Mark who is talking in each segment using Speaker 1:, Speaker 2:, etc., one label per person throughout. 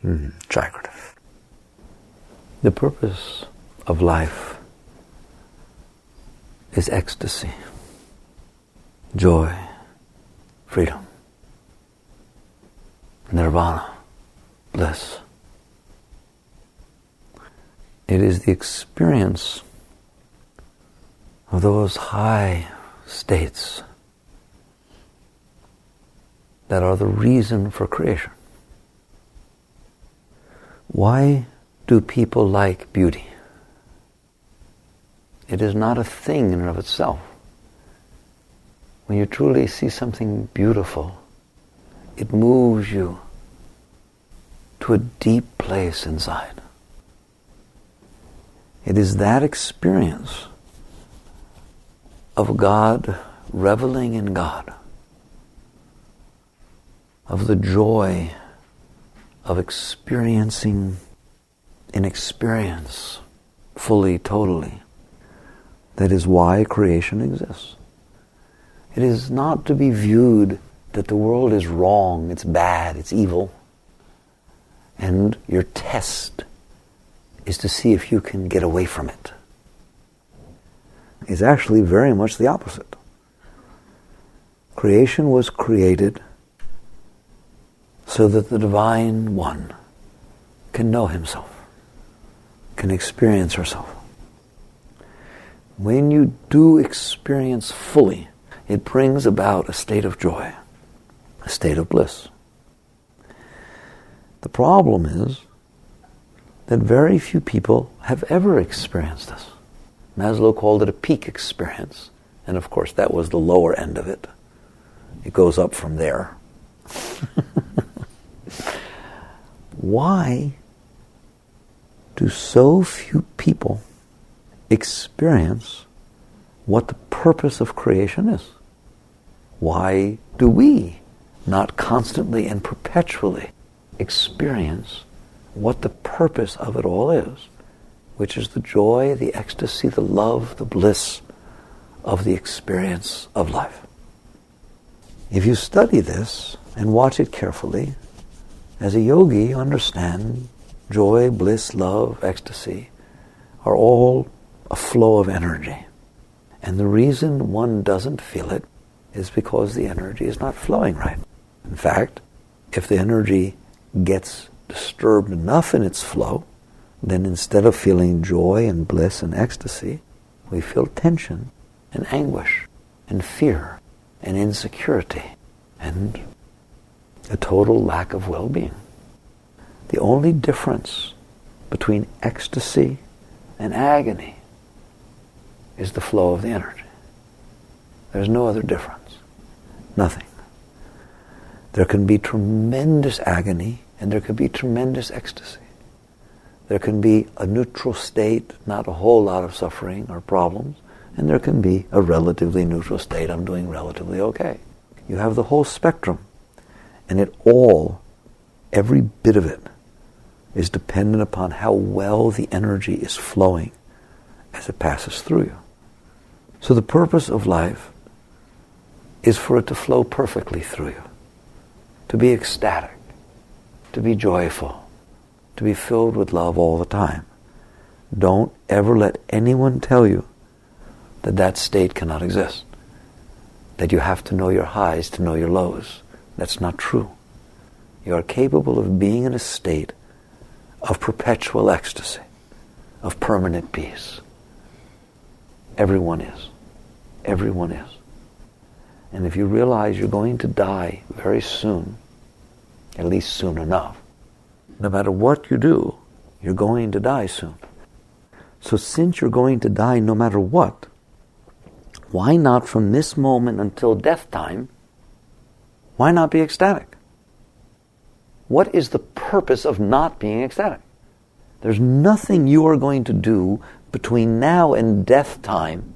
Speaker 1: Trigrative. The purpose of life is ecstasy, joy, freedom, nirvana, bliss. It is the experience of those high states that are the reason for creation. Why do people like beauty? It is not a thing in and of itself. When you truly see something beautiful, it moves you to a deep place inside. It is that experience of God, reveling in God, of the joy of experiencing an experience fully, totally. That is why creation exists. It is not to be viewed that the world is wrong, it's bad, it's evil, and your test is to see if you can get away from it. It's actually very much the opposite. Creation was created so that the Divine One can know Himself, can experience herself. When you do experience fully, it brings about a state of joy, a state of bliss. The problem is that very few people have ever experienced this. Maslow called it a peak experience, and of course that was the lower end of it. It goes up from there. Why do so few people experience what the purpose of creation is? Why do we not constantly and perpetually experience what the purpose of it all is, which is the joy, the ecstasy, the love, the bliss of the experience of life? If you study this and watch it carefully, as a yogi, you understand joy, bliss, love, ecstasy are all a flow of energy. And the reason one doesn't feel it is because the energy is not flowing right. In fact, if the energy gets disturbed enough in its flow, then instead of feeling joy and bliss and ecstasy, we feel tension and anguish and fear and insecurity and a total lack of well-being. The only difference between ecstasy and agony is the flow of the energy. There's no other difference. Nothing. There can be tremendous agony and there can be tremendous ecstasy. There can be a neutral state, not a whole lot of suffering or problems, and there can be a relatively neutral state, I'm doing relatively okay. You have the whole spectrum, and it all, every bit of it, is dependent upon how well the energy is flowing as it passes through you. So the purpose of life is for it to flow perfectly through you, to be ecstatic, to be joyful, to be filled with love all the time. Don't ever let anyone tell you that that state cannot exist, that you have to know your highs to know your lows. That's not true. You are capable of being in a state of perpetual ecstasy, of permanent peace. Everyone is. Everyone is. And if you realize you're going to die very soon, at least soon enough, no matter what you do, you're going to die soon. So since you're going to die no matter what, why not from this moment until death time, why not be ecstatic? What is the purpose of not being ecstatic? There's nothing you are going to do between now and death time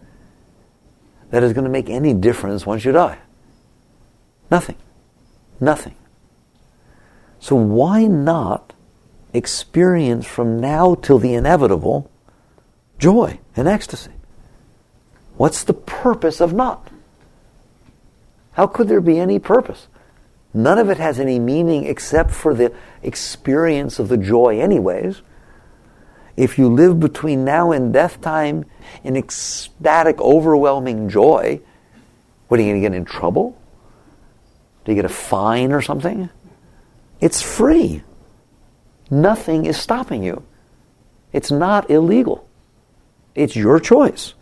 Speaker 1: that is going to make any difference once you die. Nothing. Nothing. So why not experience from now till the inevitable joy and ecstasy? What's the purpose of not? How could there be any purpose? None of it has any meaning except for the experience of the joy anyways. If you live between now and death time in ecstatic, overwhelming joy, what, are you going to get in trouble? Do you get a fine or something? It's free. Nothing is stopping you. It's not illegal. It's your choice.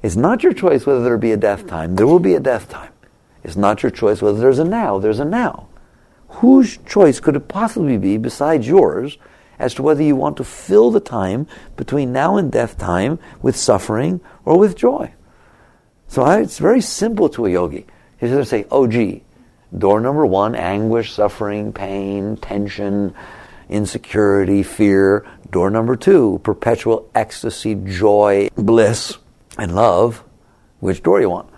Speaker 1: It's not your choice whether there be a death time. There will be a death time. It's not your choice whether there's a now. There's a now. Whose choice could it possibly be besides yours as to whether you want to fill the time between now and death time with suffering or with joy? So it's very simple to a yogi. He's going to say, oh gee, door number 1, anguish, suffering, pain, tension, insecurity, fear. Door number 2, perpetual ecstasy, joy, bliss, and love. Which door do you want?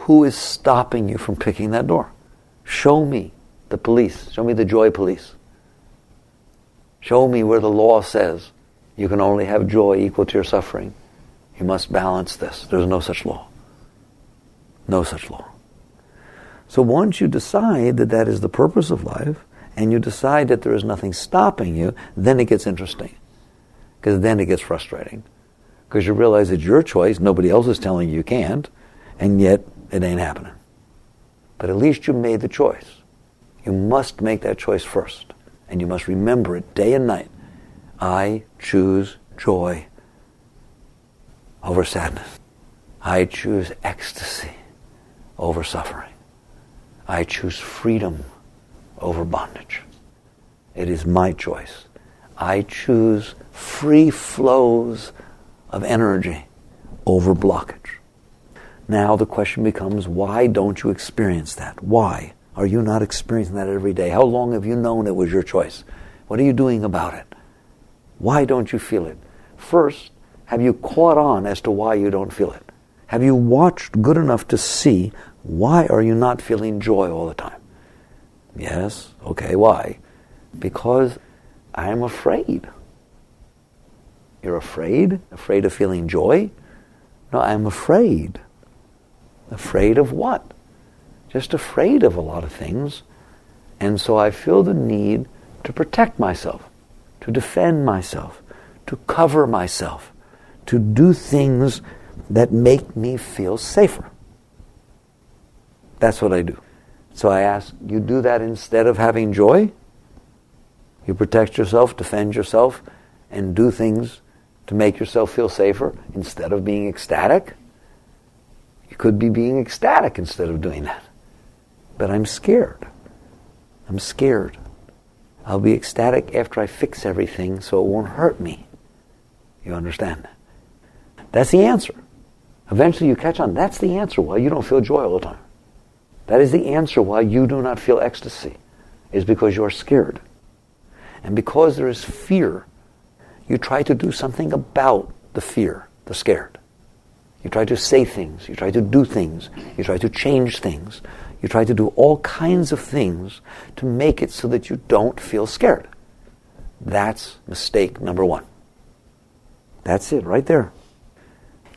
Speaker 1: Who is stopping you from picking that door? Show me the police. Show me the joy police. Show me where the law says you can only have joy equal to your suffering. You must balance this. There's no such law. No such law. So once you decide that that is the purpose of life, and you decide that there is nothing stopping you, then it gets interesting. Because then it gets frustrating. Because you realize it's your choice, nobody else is telling you can't, and yet it ain't happening. But at least you made the choice. You must make that choice first. And you must remember it day and night. I choose joy over sadness. I choose ecstasy over suffering. I choose freedom over bondage. It is my choice. I choose free flows of energy over blockage. Now the question becomes, why don't you experience that? Why are you not experiencing that every day? How long have you known it was your choice? What are you doing about it? Why don't you feel it? First, have you caught on as to why you don't feel it? Have you watched good enough to see why are you not feeling joy all the time? Yes, okay, why? Because I am afraid. You're afraid? Afraid of feeling joy? No, I'm afraid. Afraid of what? Just afraid of a lot of things. And so I feel the need to protect myself, to defend myself, to cover myself, to do things that make me feel safer. That's what I do. So I ask, you do that instead of having joy? You protect yourself, defend yourself, and do things to make yourself feel safer instead of being ecstatic? You could be being ecstatic instead of doing that. But I'm scared. I'm scared. I'll be ecstatic after I fix everything so it won't hurt me. You understand? That's the answer. Eventually you catch on. That's the answer why you don't feel joy all the time. That is the answer why you do not feel ecstasy, is because you are scared. And because there is fear, you try to do something about the fear, the scared. You try to say things, you try to do things, you try to change things, you try to do all kinds of things to make it so that you don't feel scared. That's mistake number 1. That's it, right there.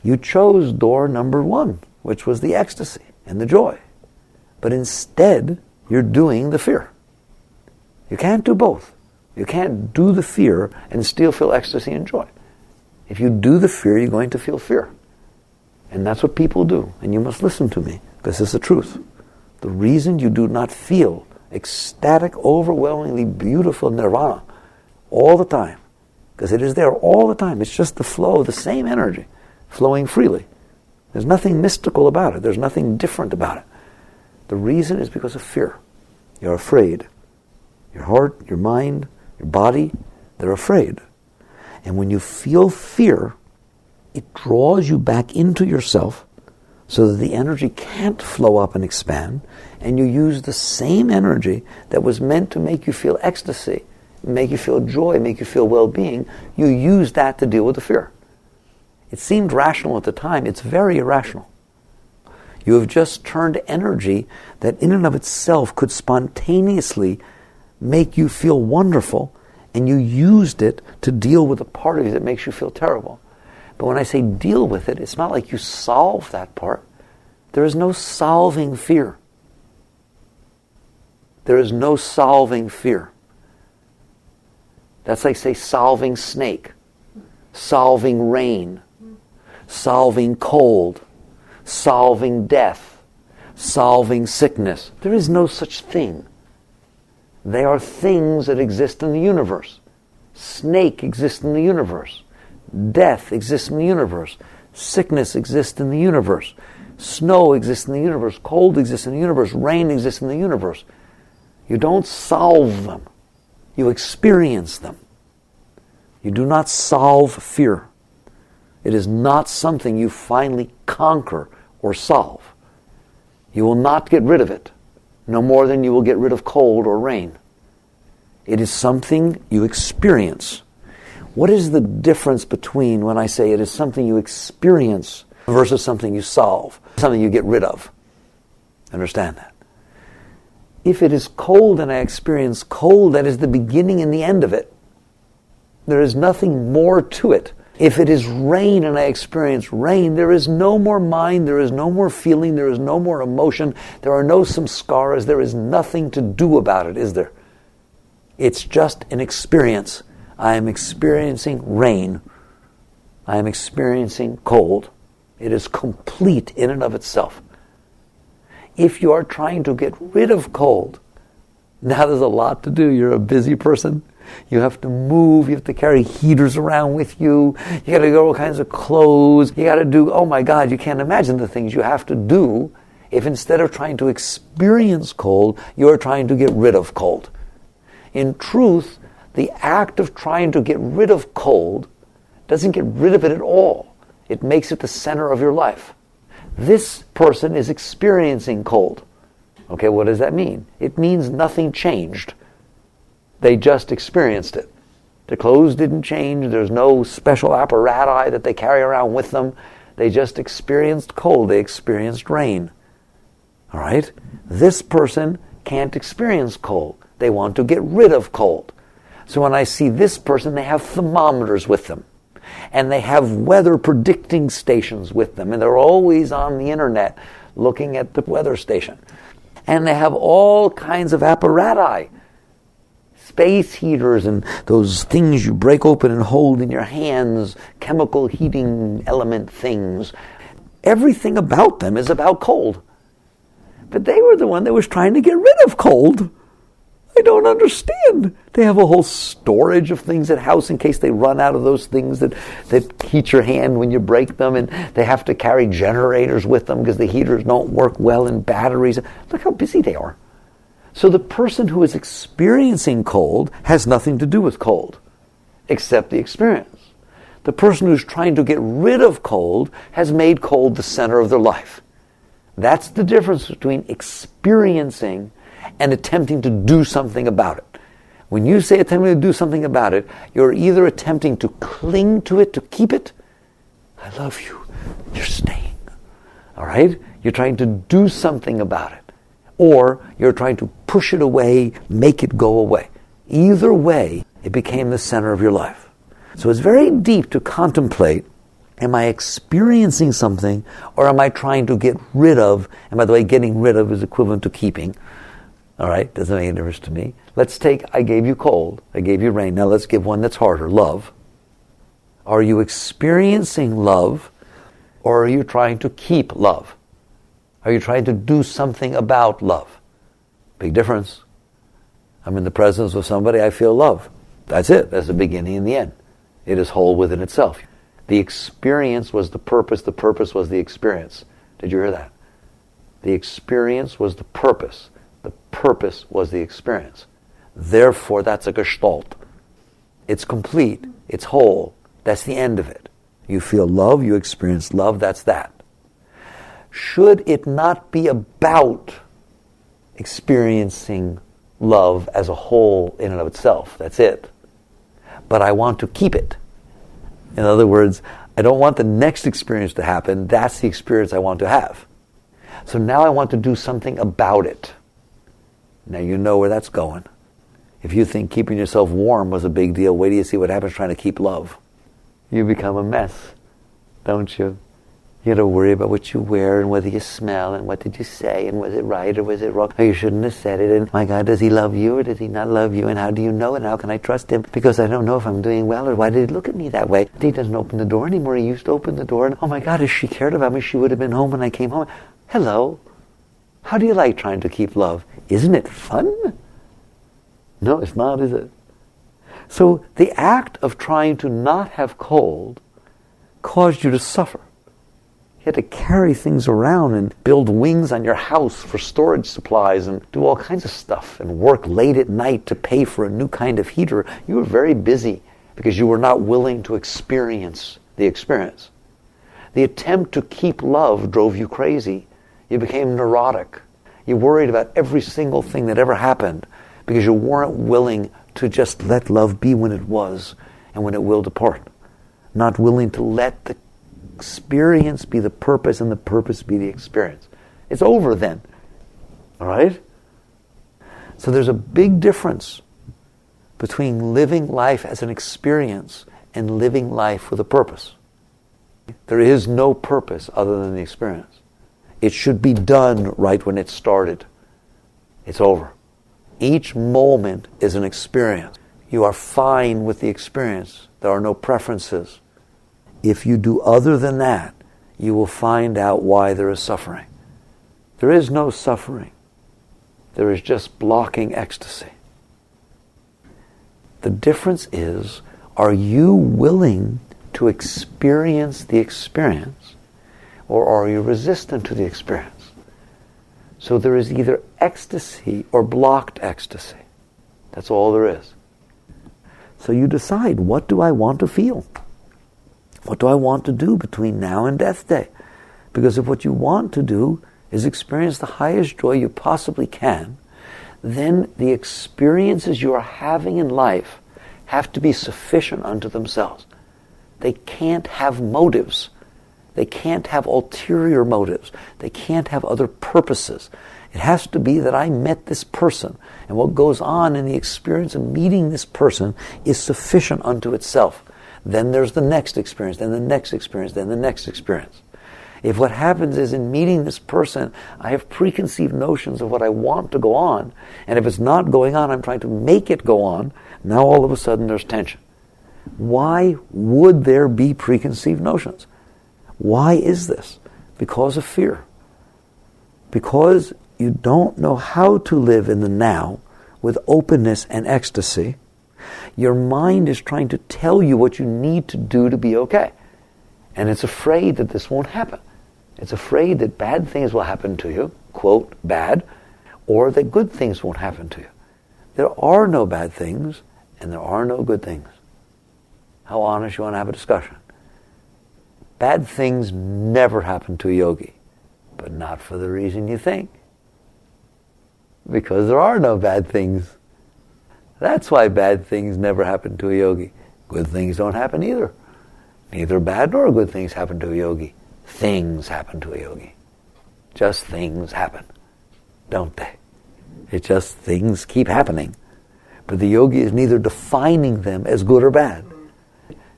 Speaker 1: You chose door number 1, which was the ecstasy and the joy. But instead, you're doing the fear. You can't do both. You can't do the fear and still feel ecstasy and joy. If you do the fear, you're going to feel fear. And that's what people do. And you must listen to me, because it's the truth. The reason you do not feel ecstatic, overwhelmingly beautiful nirvana all the time, because it is there all the time. It's just the flow, the same energy, flowing freely. There's nothing mystical about it. There's nothing different about it. The reason is because of fear. You're afraid. Your heart, your mind, your body, they're afraid. And when you feel fear, it draws you back into yourself so that the energy can't flow up and expand, and you use the same energy that was meant to make you feel ecstasy, make you feel joy, make you feel well-being. You use that to deal with the fear. It seemed rational at the time. It's very irrational. You have just turned energy that in and of itself could spontaneously make you feel wonderful, and you used it to deal with a part of you that makes you feel terrible. But when I say deal with it, it's not like you solve that part. There is no solving fear. There is no solving fear. That's like, say, solving snake, solving rain, solving cold, solving death, solving sickness. There is no such thing. They are things that exist in the universe. Snake exists in the universe. Death exists in the universe. Sickness exists in the universe. Snow exists in the universe. Cold exists in the universe. Rain exists in the universe. You don't solve them. You experience them. You do not solve fear. It is not something you finally conquer or solve. You will not get rid of it, no more than you will get rid of cold or rain. It is something you experience. What is the difference between when I say it is something you experience versus something you solve, something you get rid of? Understand that. If it is cold and I experience cold, that is the beginning and the end of it. There is nothing more to it. If it is rain and I experience rain, there is no more mind, there is no more feeling, there is no more emotion, there are no samskaras, there is nothing to do about it, is there? It's just an experience. I am experiencing rain. I am experiencing cold. It is complete in and of itself. If you are trying to get rid of cold, now there's a lot to do. You're a busy person. You have to move. You have to carry heaters around with you. You got to go all kinds of clothes. You got to do, oh my God, you can't imagine the things you have to do if instead of trying to experience cold, you're trying to get rid of cold. In truth, the act of trying to get rid of cold doesn't get rid of it at all. It makes it the center of your life. This person is experiencing cold. Okay, what does that mean? It means nothing changed. They just experienced it. The clothes didn't change. There's no special apparatus that they carry around with them. They just experienced cold. They experienced rain. All right? This person can't experience cold. They want to get rid of cold. So when I see this person, they have thermometers with them. And they have weather predicting stations with them. And they're always on the internet looking at the weather station. And they have all kinds of apparatus. Space heaters and those things you break open and hold in your hands, chemical heating element things. Everything about them is about cold. But they were the one that was trying to get rid of cold. I don't understand. They have a whole storage of things at house in case they run out of those things that heat your hand when you break them, and they have to carry generators with them because the heaters don't work well in batteries. Look how busy they are. So the person who is experiencing cold has nothing to do with cold, except the experience. The person who's trying to get rid of cold has made cold the center of their life. That's the difference between experiencing and attempting to do something about it. When you say attempting to do something about it, you're either attempting to cling to it, to keep it. I love you. You're staying. All right? You're trying to do something about it. Or you're trying to push it away, make it go away. Either way, it became the center of your life. So it's very deep to contemplate, am I experiencing something or am I trying to get rid of? And by the way, getting rid of is equivalent to keeping. All right, doesn't make any difference to me. Let's take, I gave you cold, I gave you rain. Now let's give one that's harder, love. Are you experiencing love or are you trying to keep love? Are you trying to do something about love? Big difference. I'm in the presence of somebody, I feel love. That's it. That's the beginning and the end. It is whole within itself. The experience was the purpose was the experience. Did you hear that? The experience was the purpose was the experience. Therefore, that's a gestalt. It's complete. It's whole. That's the end of it. You feel love, you experience love, that's that. Should it not be about experiencing love as a whole in and of itself? That's it. But I want to keep it. In other words, I don't want the next experience to happen. That's the experience I want to have. So now I want to do something about it. Now you know where that's going. If you think keeping yourself warm was a big deal, wait till you see what happens trying to keep love. You become a mess, don't you? You got to worry about what you wear and whether you smell and what did you say and was it right or was it wrong? Oh, you shouldn't have said it. And my God, does he love you or does he not love you? And how do you know it? And how can I trust him? Because I don't know if I'm doing well, or why did he look at me that way? He doesn't open the door anymore. He used to open the door. And oh my God, if she cared about me, she would have been home when I came home. Hello. How do you like trying to keep love? Isn't it fun? No, it's not, is it? So the act of trying to not have cold caused you to suffer. You had to carry things around and build wings on your house for storage supplies and do all kinds of stuff and work late at night to pay for a new kind of heater. You were very busy because you were not willing to experience the experience. The attempt to keep love drove you crazy. You became neurotic. You worried about every single thing that ever happened because you weren't willing to just let love be when it was and when it will depart. Not willing to let the experience be the purpose and the purpose be the experience. It's over then. All right? So there's a big difference between living life as an experience and living life with a purpose. There is no purpose other than the experience. It should be done right when it started. It's over. Each moment is an experience. You are fine with the experience. There are no preferences. If you do other than that, you will find out why there is suffering. There is no suffering. There is just blocking ecstasy. The difference is, are you willing to experience the experience, or are you resistant to the experience? So there is either ecstasy or blocked ecstasy. That's all there is. So you decide, what do I want to feel? What do I want to do between now and death day? Because if what you want to do is experience the highest joy you possibly can, then the experiences you are having in life have to be sufficient unto themselves. They can't have motives. They can't have ulterior motives. They can't have other purposes. It has to be that I met this person, and what goes on in the experience of meeting this person is sufficient unto itself. Then there's the next experience, then the next experience, then the next experience. If what happens is in meeting this person, I have preconceived notions of what I want to go on, and if it's not going on, I'm trying to make it go on, now all of a sudden there's tension. Why would there be preconceived notions? Why is this? Because of fear. Because you don't know how to live in the now with openness and ecstasy. Your mind is trying to tell you what you need to do to be okay. And it's afraid that this won't happen. It's afraid that bad things will happen to you, quote, bad, or that good things won't happen to you. There are no bad things, and there are no good things. How honest you want to have a discussion? Bad things never happen to a yogi, but not for the reason you think. Because there are no bad things. That's why bad things never happen to a yogi. Good things don't happen either. Neither bad nor good things happen to a yogi. Things happen to a yogi. Just things happen, don't they? It's just things keep happening. But the yogi is neither defining them as good or bad.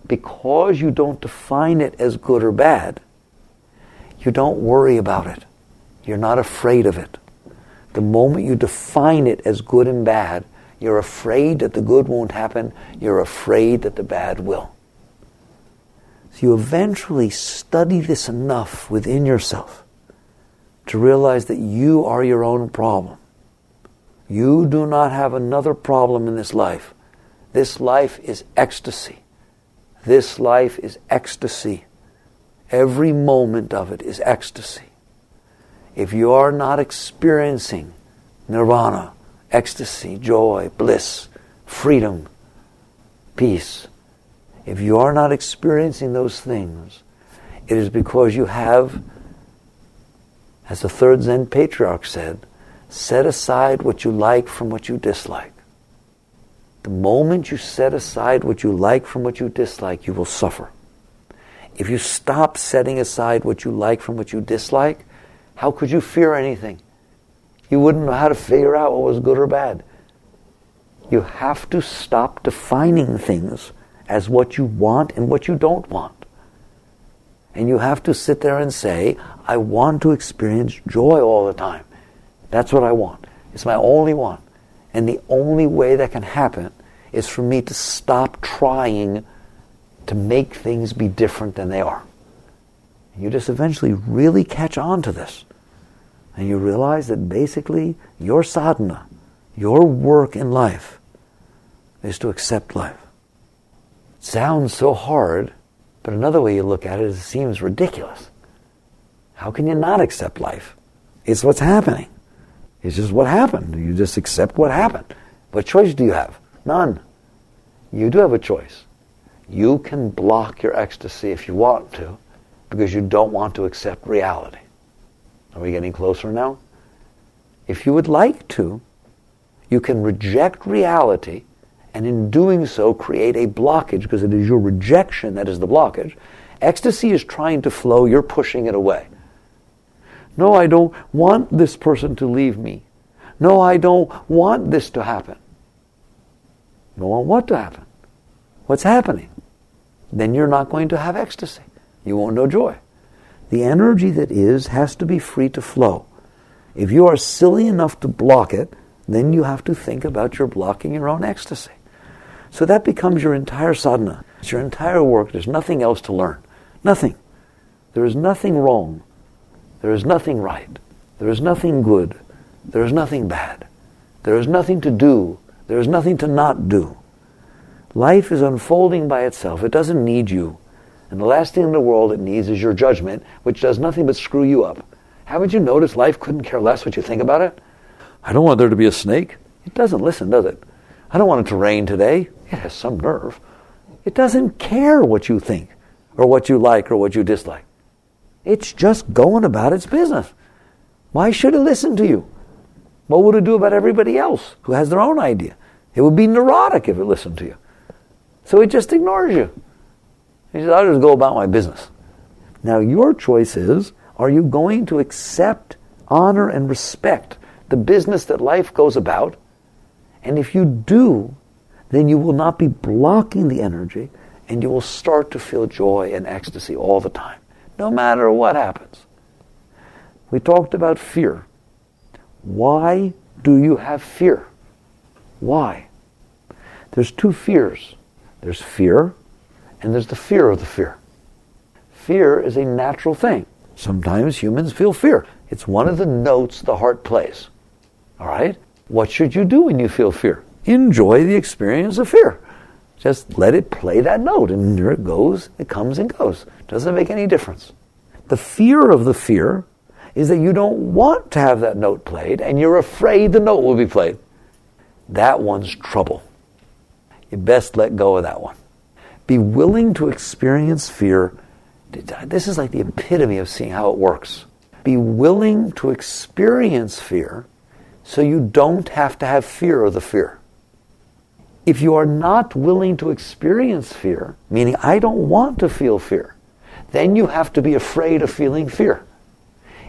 Speaker 1: Because you don't define it as good or bad, you don't worry about it. You're not afraid of it. The moment you define it as good and bad, you're afraid that the good won't happen. You're afraid that the bad will. So you eventually study this enough within yourself to realize that you are your own problem. You do not have another problem in this life. This life is ecstasy. This life is ecstasy. Every moment of it is ecstasy. If you are not experiencing nirvana, ecstasy, joy, bliss, freedom, peace, if you are not experiencing those things, it is because you have, as the third Zen patriarch said, set aside what you like from what you dislike. The moment you set aside what you like from what you dislike, you will suffer. If you stop setting aside what you like from what you dislike, how could you fear anything? You wouldn't know how to figure out what was good or bad. You have to stop defining things as what you want and what you don't want. And you have to sit there and say, I want to experience joy all the time. That's what I want. It's my only want. And the only way that can happen is for me to stop trying to make things be different than they are. You just eventually really catch on to this. And you realize that basically your sadhana, your work in life, is to accept life. It sounds so hard, but another way you look at it is it seems ridiculous. How can you not accept life? It's what's happening. It's just what happened. You just accept what happened. What choice do you have? None. You do have a choice. You can block your ecstasy if you want to, because you don't want to accept reality. Are we getting closer now? If you would like to, you can reject reality, and in doing so create a blockage, because it is your rejection that is the blockage. Ecstasy is trying to flow, you're pushing it away. No, I don't want this person to leave me. No, I don't want this to happen. You don't want what to happen? What's happening? Then you're not going to have ecstasy. You won't know joy. The energy that is has to be free to flow. If you are silly enough to block it, then you have to think about your blocking your own ecstasy. So that becomes your entire sadhana. It's your entire work. There's nothing else to learn. Nothing. There is nothing wrong. There is nothing right. There is nothing good. There is nothing bad. There is nothing to do. There is nothing to not do. Life is unfolding by itself. It doesn't need you. And the last thing in the world it needs is your judgment, which does nothing but screw you up. Haven't you noticed life couldn't care less what you think about it? I don't want there to be a snake. It doesn't listen, does it? I don't want it to rain today. It has some nerve. It doesn't care what you think, or what you like, or what you dislike. It's just going about its business. Why should it listen to you? What would it do about everybody else who has their own idea? It would be neurotic if it listened to you. So it just ignores you. He says, I'll just go about my business. Now your choice is, are you going to accept, honor, and respect the business that life goes about? And if you do, then you will not be blocking the energy, and you will start to feel joy and ecstasy all the time, no matter what happens. We talked about fear. Why do you have fear? Why? There's two fears. There's fear, and there's the fear of the fear. Fear is a natural thing. Sometimes humans feel fear. It's one of the notes the heart plays. All right? What should you do when you feel fear? Enjoy the experience of fear. Just let it play that note, and there it goes. It comes and goes. Doesn't make any difference. The fear of the fear is that you don't want to have that note played, and you're afraid the note will be played. That one's trouble. You best let go of that one. Be willing to experience fear. This is like the epitome of seeing how it works. Be willing to experience fear so you don't have to have fear of the fear. If you are not willing to experience fear, meaning I don't want to feel fear, then you have to be afraid of feeling fear.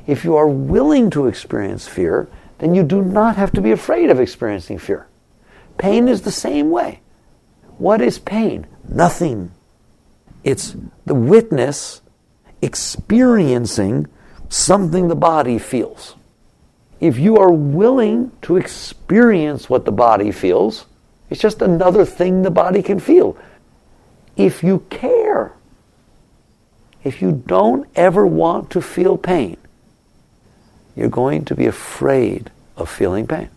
Speaker 1: If you are willing to experience fear, then you do not have to be afraid of experiencing fear. Pain is the same way. What is pain? Nothing. It's the witness experiencing something the body feels. If you are willing to experience what the body feels, it's just another thing the body can feel. If you care, if you don't ever want to feel pain, you're going to be afraid of feeling pain.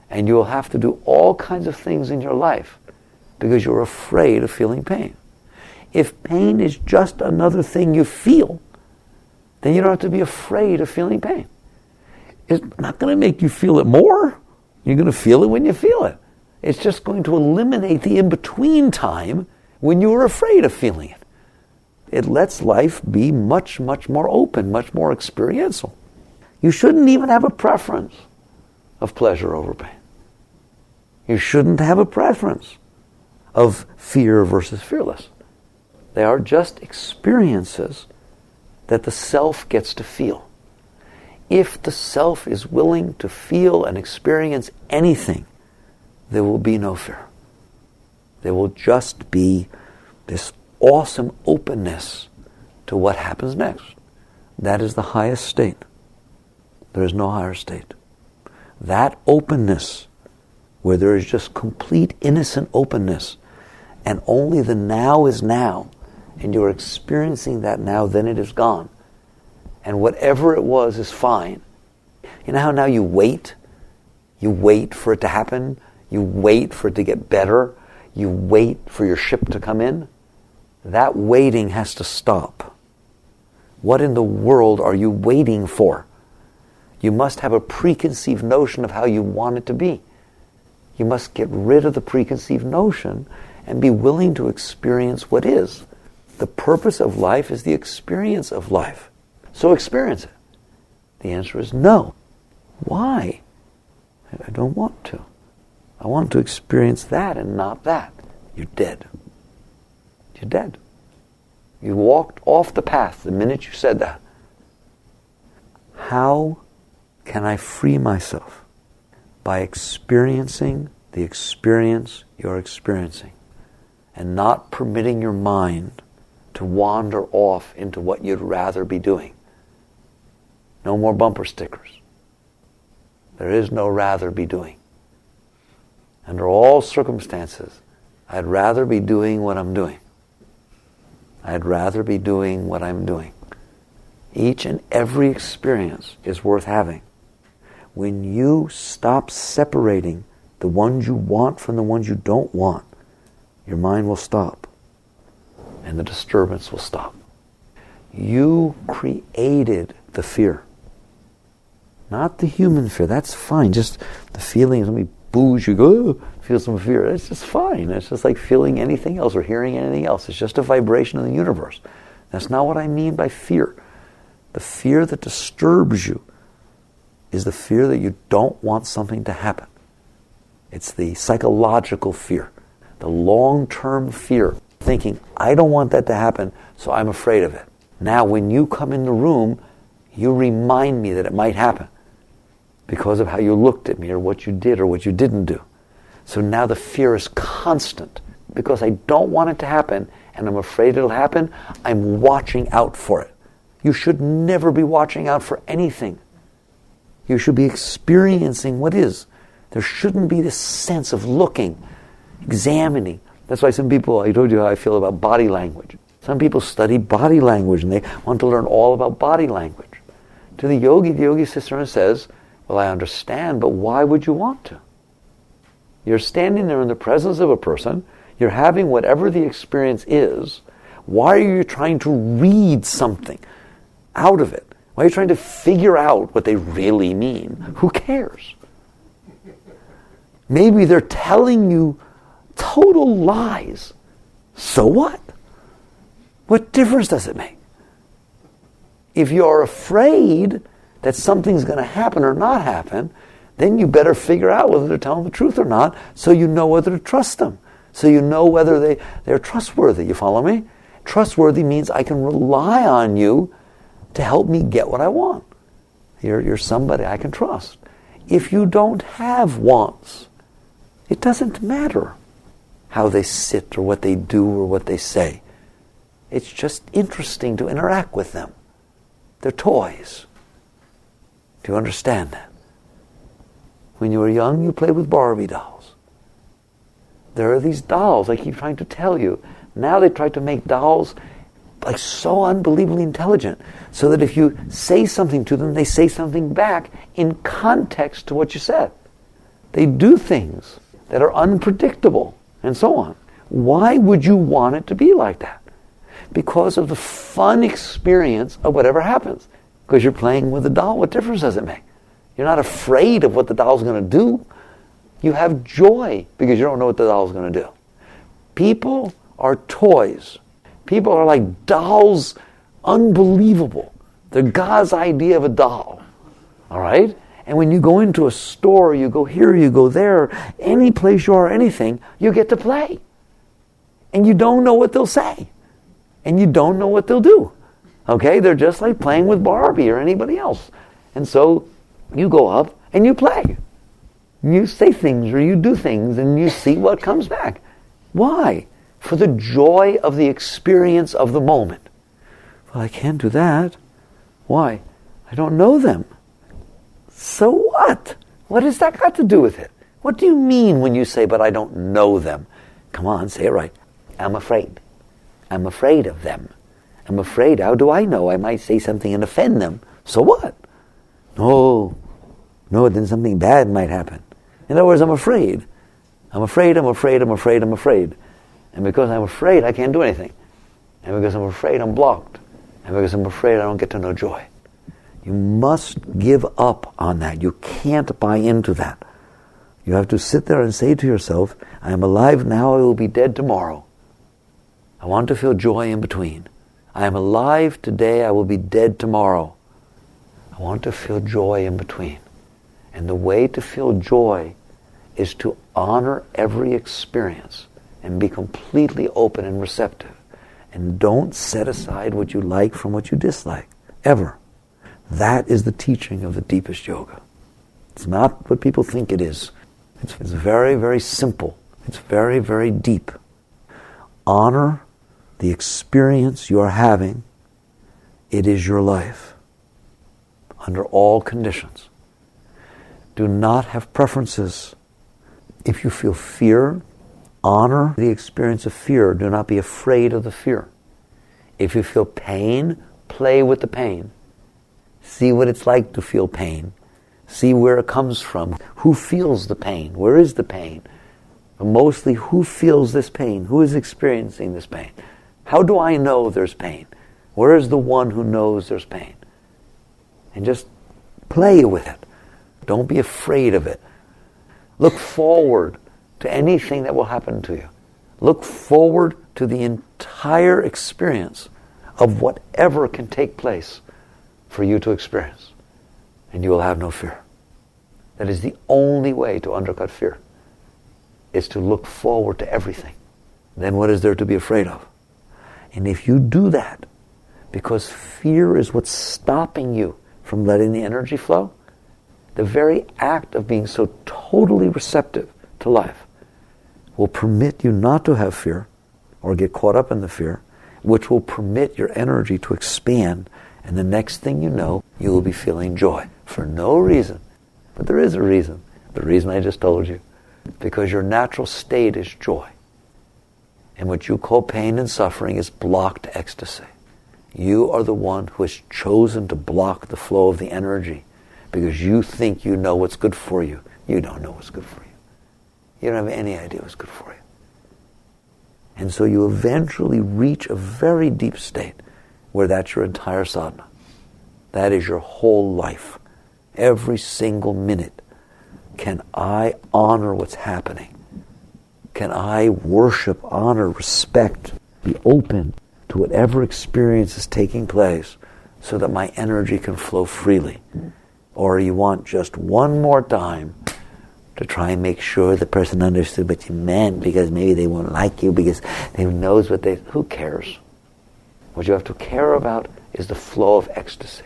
Speaker 1: And you'll have to do all kinds of things in your life because you're afraid of feeling pain. If pain is just another thing you feel, then you don't have to be afraid of feeling pain. It's not going to make you feel it more. You're going to feel it when you feel it. It's just going to eliminate the in-between time when you were afraid of feeling it. It lets life be much, much more open, much more experiential. You shouldn't even have a preference of pleasure over pain. You shouldn't have a preference of fear versus fearless. They are just experiences that the self gets to feel. If the self is willing to feel and experience anything, there will be no fear. There will just be this awesome openness to what happens next. That is the highest state. There is no higher state. That openness, where there is just complete innocent openness, and only the now is now, and you're experiencing that now, then it is gone. And whatever it was is fine. You know how now you wait? You wait for it to happen. You wait for it to get better. You wait for your ship to come in. That waiting has to stop. What in the world are you waiting for? You must have a preconceived notion of how you want it to be. You must get rid of the preconceived notion and be willing to experience what is. The purpose of life is the experience of life. So experience it. The answer is no. Why? I don't want to. I want to experience that and not that. You're dead. You're dead. You walked off the path the minute you said that. How can I free myself? By experiencing the experience you're experiencing and not permitting your mind to wander off into what you'd rather be doing. No more bumper stickers. There is no rather be doing. Under all circumstances, I'd rather be doing what I'm doing. I'd rather be doing what I'm doing. Each and every experience is worth having. When you stop separating the ones you want from the ones you don't want, your mind will stop and the disturbance will stop. You created the fear. Not the human fear. That's fine. Just the feeling of somebody boos you, go, oh, feel some fear. It's just fine. It's just like feeling anything else or hearing anything else. It's just a vibration in the universe. That's not what I mean by fear. The fear that disturbs you is the fear that you don't want something to happen. It's the psychological fear, the long-term fear, thinking, I don't want that to happen, so I'm afraid of it. Now, when you come in the room, you remind me that it might happen because of how you looked at me or what you did or what you didn't do. So now the fear is constant. Because I don't want it to happen and I'm afraid it'll happen, I'm watching out for it. You should never be watching out for anything. You should be experiencing what is. There shouldn't be this sense of looking, examining. That's why some people, I told you how I feel about body language. Some people study body language and they want to learn all about body language. To the yogi sits there and says, well, I understand, but why would you want to? You're standing there in the presence of a person, you're having whatever the experience is. Why are you trying to read something out of it? Why are you trying to figure out what they really mean? Who cares? Maybe they're telling you total lies. So what? What difference does it make? If you're afraid that something's going to happen or not happen, then you better figure out whether they're telling the truth or not, so you know whether to trust them. So you know whether they're trustworthy. You follow me? Trustworthy means I can rely on you to help me get what I want. You're somebody I can trust. If you don't have wants, it doesn't matter how they sit or what they do or what they say. It's just interesting to interact with them. They're toys. Do you understand that? When you were young, you played with Barbie dolls. There are these dolls, I keep trying to tell you. Now they try to make dolls like so unbelievably intelligent, so that if you say something to them, they say something back in context to what you said. They do things that are unpredictable, and so on. Why would you want it to be like that? Because of the fun experience of whatever happens. Because you're playing with a doll, what difference does it make? You're not afraid of what the doll's going to do. You have joy because you don't know what the doll's going to do. People are toys. People are like dolls, unbelievable. They're God's idea of a doll. All right? And when you go into a store, you go here, you go there, any place you are, anything, you get to play. And you don't know what they'll say. And you don't know what they'll do. Okay? They're just like playing with Barbie or anybody else. And so you go up and you play. You say things or you do things and you see what comes back. Why? For the joy of the experience of the moment. Well, I can't do that. Why? I don't know them. So what? What has that got to do with it? What do you mean when you say, but I don't know them? Come on, say it right. I'm afraid. I'm afraid of them. I'm afraid. How do I know? I might say something and offend them. So what? No, then something bad might happen. In other words, I'm afraid. I'm afraid, I'm afraid, I'm afraid, I'm afraid. And because I'm afraid, I can't do anything. And because I'm afraid, I'm blocked. And because I'm afraid, I don't get to know joy. You must give up on that. You can't buy into that. You have to sit there and say to yourself, I am alive now, I will be dead tomorrow. I want to feel joy in between. I am alive today, I will be dead tomorrow. I want to feel joy in between. And the way to feel joy is to honor every experience and be completely open and receptive. And don't set aside what you like from what you dislike, ever. That is the teaching of the deepest yoga. It's not what people think it is. It's very, very simple. It's very, very deep. Honor the experience you are having. It is your life, under all conditions. Do not have preferences. If you feel fear, honor the experience of fear. Do not be afraid of the fear. If you feel pain, play with the pain. See what it's like to feel pain. See where it comes from. Who feels the pain? Where is the pain? But mostly, who feels this pain? Who is experiencing this pain? How do I know there's pain? Where is the one who knows there's pain? And just play with it. Don't be afraid of it. Look forward to anything that will happen to you. Look forward to the entire experience of whatever can take place for you to experience. And you will have no fear. That is the only way to undercut fear, is to look forward to everything. Then what is there to be afraid of? And if you do that, because fear is what's stopping you from letting the energy flow, the very act of being so totally receptive to life will permit you not to have fear or get caught up in the fear, which will permit your energy to expand, and the next thing you know, you will be feeling joy for no reason. But there is a reason. The reason I just told you. Because your natural state is joy. And what you call pain and suffering is blocked ecstasy. You are the one who has chosen to block the flow of the energy because you think you know what's good for you. You don't know what's good for you. You don't have any idea what's good for you. And so you eventually reach a very deep state where that's your entire sadhana. That is your whole life. Every single minute. Can I honor what's happening? Can I worship, honor, respect, be open to whatever experience is taking place so that my energy can flow freely? Or you want just one more time to try and make sure the person understood what you meant because maybe they won't like you because they knows what they... Who cares? What you have to care about is the flow of ecstasy.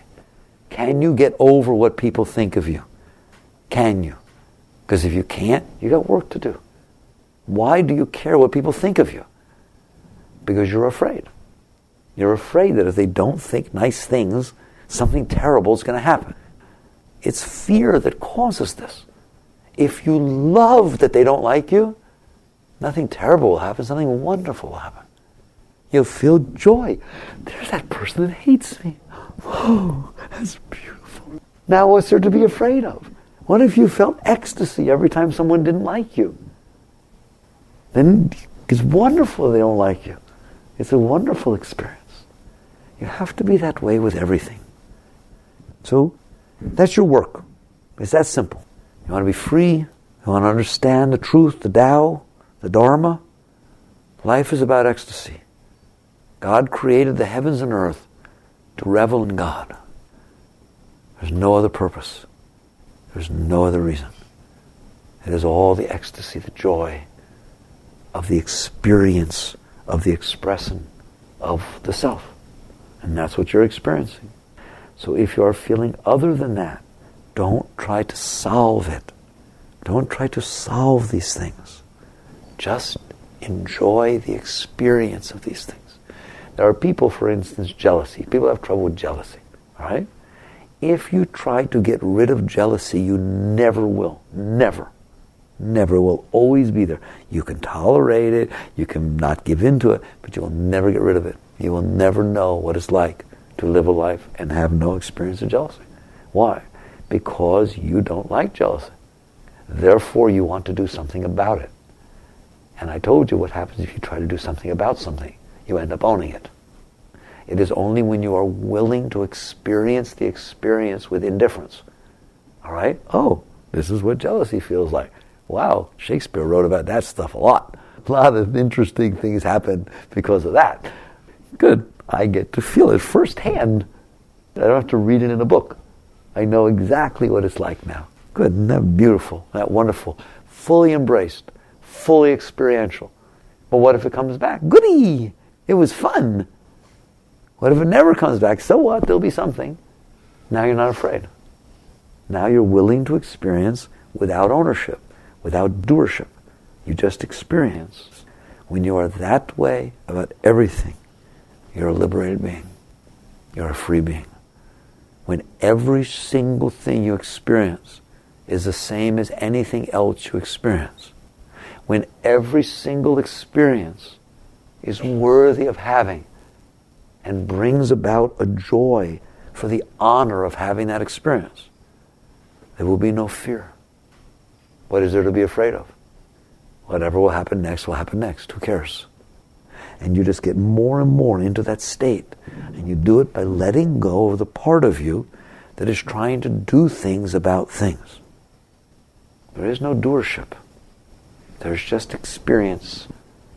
Speaker 1: Can you get over what people think of you? Can you? Because if you can't, you got work to do. Why do you care what people think of you? Because you're afraid. You're afraid that if they don't think nice things, something terrible is going to happen. It's fear that causes this. If you love that they don't like you, nothing terrible will happen, something wonderful will happen. You'll feel joy. There's that person that hates me. Oh, that's beautiful. Now what's there to be afraid of? What if you felt ecstasy every time someone didn't like you? Then it's wonderful they don't like you. It's a wonderful experience. You have to be that way with everything. So that's your work. It's that simple. You want to be free. You want to understand the truth, the Tao, the Dharma. Life is about ecstasy. God created the heavens and earth to revel in God. There's no other purpose. There's no other reason. It is all the ecstasy, the joy of the experience of the expression of the self. And that's what you're experiencing. So if you are feeling other than that, don't try to solve it. Don't try to solve these things. Just enjoy the experience of these things. There are people, for instance, jealousy. People have trouble with jealousy. All right? If you try to get rid of jealousy, you never will. Never. Never will. Always be there. You can tolerate it. You can not give in to it. But you will never get rid of it. You will never know what it's like to live a life and have no experience of jealousy. Why? Because you don't like jealousy. Therefore, you want to do something about it. And I told you what happens if you try to do something about something. You end up owning it. It is only when you are willing to experience the experience with indifference. All right? Oh, this is what jealousy feels like. Wow, Shakespeare wrote about that stuff a lot. A lot of interesting things happen because of that. Good. I get to feel it firsthand. I don't have to read it in a book. I know exactly what it's like now. Good. Isn't that beautiful? Isn't that wonderful? Fully embraced. Fully experiential. But what if it comes back? Goody! It was fun. What if it never comes back? So what? There'll be something. Now you're not afraid. Now you're willing to experience without ownership, without doership. You just experience. When you are that way about everything, you're a liberated being. You're a free being. When every single thing you experience is the same as anything else you experience, when every single experience is worthy of having and brings about a joy for the honor of having that experience, there will be no fear. What is there to be afraid of? Whatever will happen next will happen next. Who cares? And you just get more and more into that state. And you do it by letting go of the part of you that is trying to do things about things. There is no doership. There's just experience.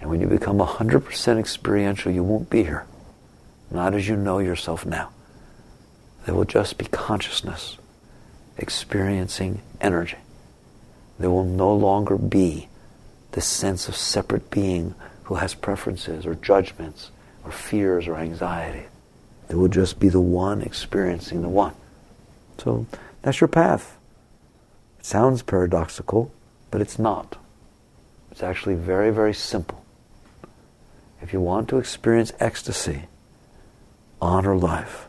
Speaker 1: And when you become 100% experiential, you won't be here. Not as you know yourself now. There will just be consciousness experiencing energy. There will no longer be this sense of separate being who has preferences or judgments or fears or anxiety. There will just be the one experiencing the one. So that's your path. It sounds paradoxical, but it's not. It's actually very, very simple. If you want to experience ecstasy, honor life.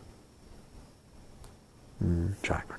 Speaker 1: Chakra.